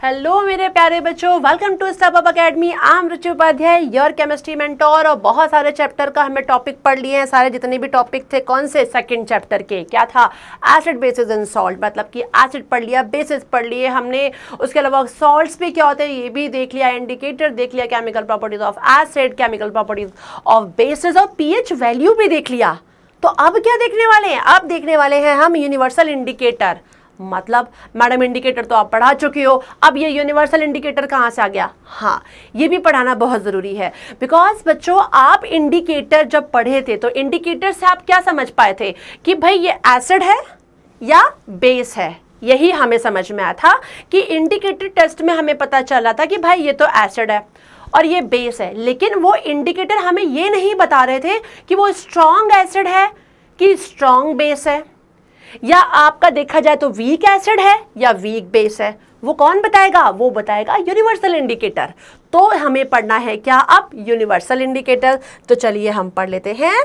Hello मेरे प्यारे बच्चों, welcome to step up academy. I am Ruchi Upadhyay, your chemistry mentor. और बहुत सारे चैप्टर का हमने टॉपिक पढ़ लिए हैं। सारे जितने भी टॉपिक थे, कौन से, सेकंड चैप्टर के, क्या था, एसिड बेसिस एंड सॉल्ट, मतलब कि एसिड पढ़ लिया, बेसिस पढ़ लिए हमने। उसके अलावा सॉल्ट्स भी क्या होते हैं ये भी देख लिया, इंडिकेटर देख लिया, chemical properties of acid, chemical properties of basis और पीएच वैल्यू भी देख लिया। तो अब क्या देखने वाले हैं? अब देखने वाले हैं हम यूनिवर्सल इंडिकेटर। मतलब मैडम इंडिकेटर तो आप पढ़ा चुके हो, अब ये यूनिवर्सल इंडिकेटर कहाँ से आ गया? हाँ, ये भी पढ़ाना बहुत ज़रूरी है। बिकॉज बच्चों, आप इंडिकेटर जब पढ़े थे तो इंडिकेटर से आप क्या समझ पाए थे कि भाई ये एसिड है या बेस है। यही हमें समझ में आया था कि इंडिकेटर टेस्ट में हमें पता चला था कि भाई ये तो एसिड है और ये बेस है। लेकिन वो इंडिकेटर हमें ये नहीं बता रहे थे कि वो स्ट्रॉन्ग एसिड है कि स्ट्रॉन्ग बेस है, या आपका देखा जाए तो वीक एसिड है या वीक बेस है। वो कौन बताएगा? वो बताएगा यूनिवर्सल इंडिकेटर। तो हमें पढ़ना है क्या अब? Universal indicator. तो चलिए हम पढ़ लेते हैं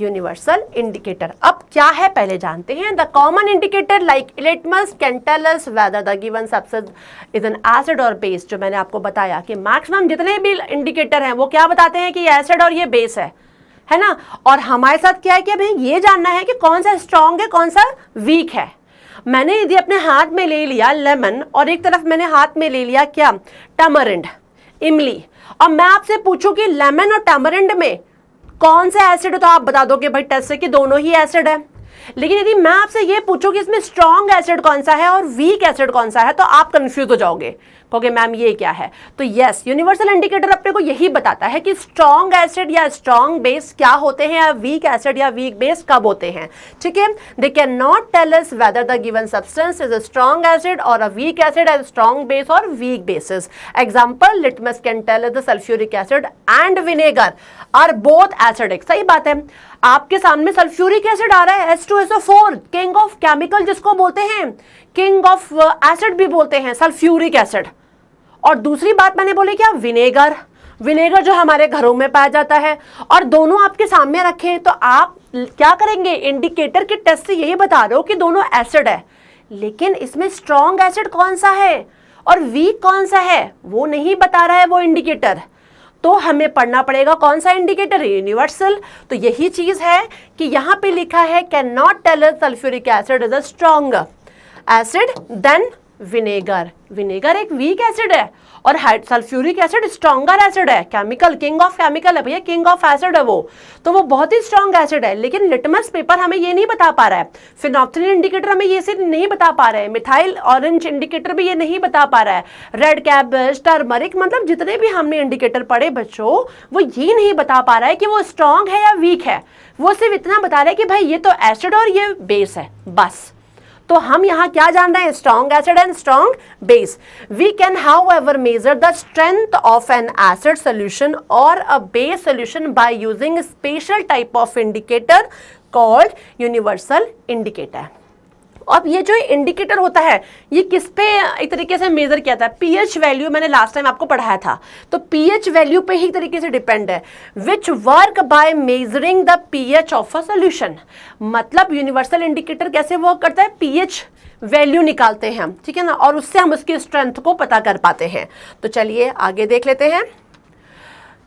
यूनिवर्सल इंडिकेटर। अब क्या है पहले जानते हैं। The common indicator like litmus can tell us whether the given substance is an acid और बेस। जो मैंने आपको बताया कि मैक्सिमम जितने भी इंडिकेटर हैं वो क्या बताते हैं कि ये एसिड और ये बेस है ना। और हमारे साथ क्या है कि अभी ये जानना है कि कौन सा स्ट्रॉन्ग है, कौन सा वीक है। मैंने यदि अपने हाथ में ले लिया लेमन और एक तरफ मैंने हाथ में ले लिया क्या, टैमरिंड, इमली, और मैं आपसे पूछूं कि लेमन और टैमरिंड में कौन सा एसिड है, तो आप बता दोगे भाई टेस्ट से कि दोनों ही एसिड है। लेकिन यदि मैं आपसे ये पूछूं कि इसमें स्ट्रॉन्ग एसिड कौन सा है और वीक एसिड कौन सा है, तो आप कंफ्यूज हो जाओगे, कहोगे मैम ये क्या है। तो यस, यूनिवर्सल इंडिकेटर अपने को यही बताता है कि स्ट्रॉन्ग एसिड या स्ट्रॉन्ग बेस क्या होते हैं, या वीक एसिड या वीक बेस कब होते हैं। ठीक है, they can not tell us whether the given substance is a strong acid और a weak acid, as strong base और weak bases. Example, litmus can tell us the sulphuric acid and vinegar are both acidic. सही बात है, आपके सामने sulphuric acid आ रहा है, H2SO4, king of chemical जिसको बोलते हैं, किंग ऑफ एसिड भी बोलते हैं सल्फ्यूरिक एसिड। और दूसरी बात मैंने बोली क्या, विनेगर, विनेगर जो हमारे घरों में पाया जाता है। और दोनों आपके सामने रखे तो आप क्या करेंगे? इंडिकेटर के टेस्ट से यही बता रहे हो कि दोनों एसिड है, लेकिन इसमें स्ट्रॉन्ग एसिड कौन सा है और वीक कौन सा है वो नहीं बता रहा है वो इंडिकेटर। तो हमें पढ़ना पड़ेगा कौन सा इंडिकेटर है, यूनिवर्सल। तो यही चीज है कि यहां पे लिखा है can not tell us sulphuric acid is a strong acid than vinegar. Vinegar एक वीक एसिड है और सल्फ्यूरिक एसिड स्ट्रॉन्गर एसिड है, केमिकल, किंग ऑफ केमिकल है भैया, किंग ऑफ एसिड है वो, तो वो बहुत ही स्ट्रॉन्ग एसिड है। लेकिन लिटमस पेपर हमें ये नहीं बता पा रहा है, फिनोप्थलीन इंडिकेटर हमें ये सिर्फ नहीं बता पा रहा है, मिथाइल ऑरेंज इंडिकेटर भी ये नहीं बता पा रहा है, रेड कैबेज, टर्मरिक, मतलब जितने भी हमने इंडिकेटर पढ़े बच्चों, वो ये नहीं बता पा रहा है कि वो स्ट्रॉन्ग है या वीक है। वो सिर्फ इतना बता रहा है कि भाई ये तो एसिड और ये बेस है, बस। तो हम यहां क्या जान रहे हैं? Strong acid and strong base. We can however measure the strength of an acid solution और a base solution by using special type of indicator called universal indicator. अब ये जो इंडिकेटर होता है ये किस पे एक तरीके से मेजर किया था? पीएच वैल्यू, मैंने लास्ट टाइम आपको पढ़ाया था, तो पीएच वैल्यू पे ही तरीके से डिपेंड है, which work by measuring the pH of a solution. मतलब यूनिवर्सल इंडिकेटर कैसे वर्क करता है? पीएच वैल्यू निकालते हैं हम, ठीक है ना, और उससे हम उसकी स्ट्रेंथ को पता कर पाते हैं। तो चलिए आगे देख लेते हैं।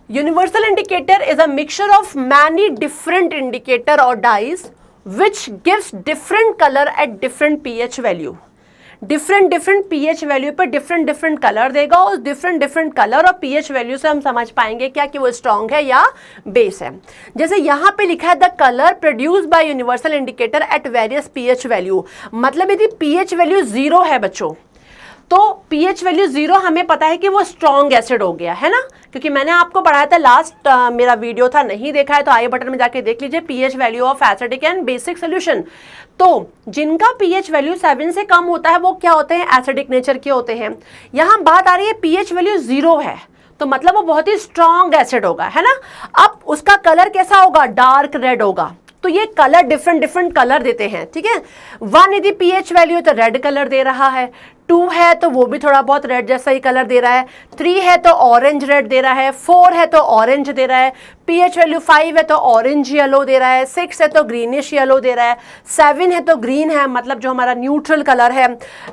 Universal indicator is a mixture of many different indicator और dyes which gives different color at different pH value। Different pH value पर डिफरेंट कलर देगा, और डिफरेंट कलर और pH वैल्यू से हम समझ पाएंगे क्या कि वो स्ट्रॉन्ग है या बेस है। जैसे यहाँ पे लिखा है the colour produce by universal indicator at various pH value. मतलब यदि pH वैल्यू 0 है बच्चों, तो pH वैल्यू 0 हमें पता है कि वो स्ट्रॉन्ग एसिड हो गया है ना, क्योंकि मैंने आपको पढ़ाया था लास्ट, मेरा वीडियो था, नहीं देखा है तो आई बटन में जाके देख लीजिए, pH value of acidic and basic solution. तो जिनका pH वैल्यू 7 से कम होता है वो क्या होते हैं? एसिडिक नेचर के होते हैं। यहाँ बात आ रही है pH वैल्यू 0 है, तो मतलब वो बहुत ही स्ट्रॉन्ग एसिड होगा, है ना। अब उसका कलर कैसा होगा? डार्क रेड होगा। तो तो ये कलर डिफरेंट डिफरेंट कलर देते हैं, ठीक है। 1 यदि पीएच वैल्यू तो रेड कलर दे रहा है, 2 है तो वो भी थोड़ा बहुत रेड जैसा ही कलर दे रहा है, 3 है तो ऑरेंज रेड दे रहा है, 4 है तो ऑरेंज दे रहा है, पीएच वैल्यू 5 है तो ऑरेंज येलो दे रहा है, 6 है तो ग्रीनिश येलो दे रहा है, 7 है तो ग्रीन है, मतलब जो हमारा न्यूट्रल कलर है,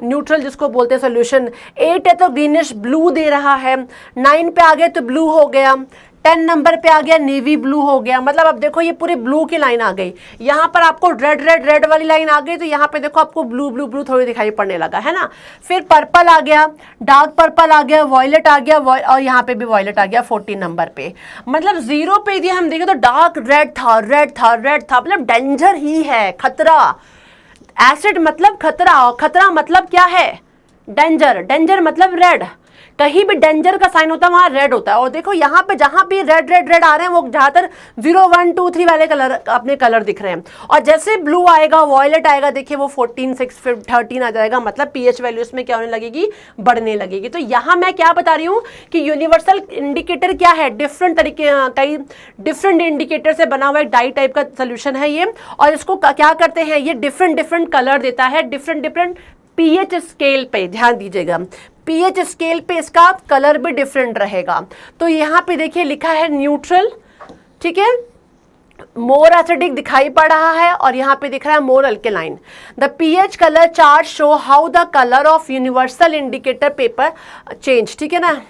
न्यूट्रल जिसको बोलते हैं सोल्यूशन, 8 है तो ग्रीनिश ब्लू दे रहा है, 9 पे आ गए तो ब्लू हो गया, 10 नंबर पे आ गया नेवी ब्लू हो गया। मतलब अब देखो ये पूरी ब्लू की लाइन आ गई, यहाँ पर आपको रेड रेड रेड वाली लाइन आ गई, तो यहाँ पे देखो आपको ब्लू ब्लू ब्लू थोड़ी दिखाई पड़ने लगा, है ना। फिर पर्पल आ गया, डार्क पर्पल आ गया, वॉयलेट आ गया, और यहाँ पे भी वॉयलेट आ गया 14 नंबर पे। मतलब 0 पे यदि हम देखें तो डार्क रेड था, रेड था, रेड था, मतलब डेंजर ही है, खतरा। एसिड मतलब खतरा, और खतरा मतलब क्या है, डेंजर, डेंजर मतलब रेड। कहीं भी डेंजर का साइन होता है वहां रेड होता है। और देखो यहाँ पे जहां भी रेड रेड रेड आ रहे हैं वो ज्यादातर 0 1 2 3 वाले कलर अपने कलर दिख रहे हैं। और जैसे ब्लू आएगा, वॉयलेट आएगा, देखिए वो 14 6 फिर 13 आ जाएगा, मतलब पीएच वैल्यू इसमें क्या होने लगेगी, बढ़ने लगेगी। तो यहाँ मैं क्या बता रही हूँ कि यूनिवर्सल इंडिकेटर क्या है, डिफरेंट तरीके, कई डिफरेंट इंडिकेटर से बना हुआ एक डाई टाइप का सोल्यूशन है ये। और इसको क्या करते हैं, ये डिफरेंट डिफरेंट कलर देता है, डिफरेंट डिफरेंट पीएच स्केल पे, ध्यान दीजिएगा, पीएच स्केल पे इसका कलर भी डिफरेंट रहेगा। तो यहाँ पे देखिए लिखा है न्यूट्रल, ठीक है, मोर एसिडिक दिखाई पड़ रहा है, और यहाँ पे दिख रहा है more alkaline. The pH colour chart show how the colour of universal indicator paper change, ठीक है ना,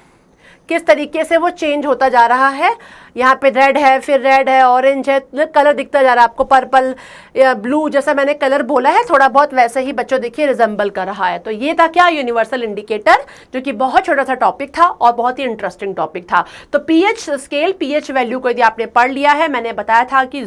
किस तरीके से वो चेंज होता जा रहा है। यहाँ पे रेड है, फिर रेड है, ऑरेंज है, कलर दिखता जा रहा है आपको, पर्पल या ब्लू, जैसा मैंने कलर बोला है थोड़ा बहुत वैसे ही बच्चों देखिए रिजेंबल कर रहा है। तो ये था क्या, यूनिवर्सल इंडिकेटर, जो कि बहुत छोटा सा टॉपिक था और बहुत ही इंटरेस्टिंग टॉपिक था। तो पीएच स्केल, पीएच वैल्यू को यदि आपने पढ़ लिया है, मैंने बताया था कि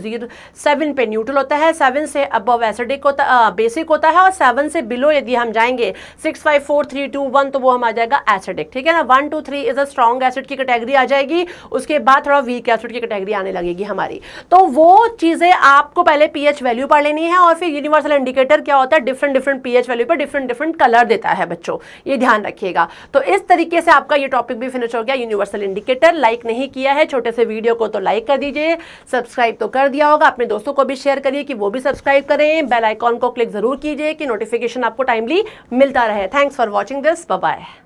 7 पे न्यूट्रल होता है, 7 से अबव एसिडिक होता, बेसिक होता है, और 7 से बिलो यदि हम जाएंगे 6 5 4 3 2 1 तो वो हम आ जाएगा एसिडिक, ठीक है ना। 1 2 3 इज अ स्ट्रॉन्ग एसिड की कैटेगरी आ जाएगी, उसके बाद थोड़ा वीक एसिड की कैटेगरी आने लगेगी हमारी। तो वो चीजें आपको पहले पीएच वैल्यू पढ़ लेनी है, और फिर यूनिवर्सल इंडिकेटर क्या होता है, डिफरेंट डिफरेंट पीएच वैल्यू पर डिफरेंट डिफरेंट कलर देता है बच्चों, ये ध्यान रखिएगा। तो इस तरीके से आपका ये टॉपिक भी फिनिश हो गया, यूनिवर्सल इंडिकेटर। लाइक नहीं किया है छोटे से वीडियो को तो लाइक कर दीजिए, सब्सक्राइब तो कर दिया होगा, अपने दोस्तों को भी शेयर करिए कि वो भी सब्सक्राइब करें, बेल आइकॉन को क्लिक जरूर कीजिए कि नोटिफिकेशन आपको टाइमली मिलता रहे। Thanks for watching this, bye bye.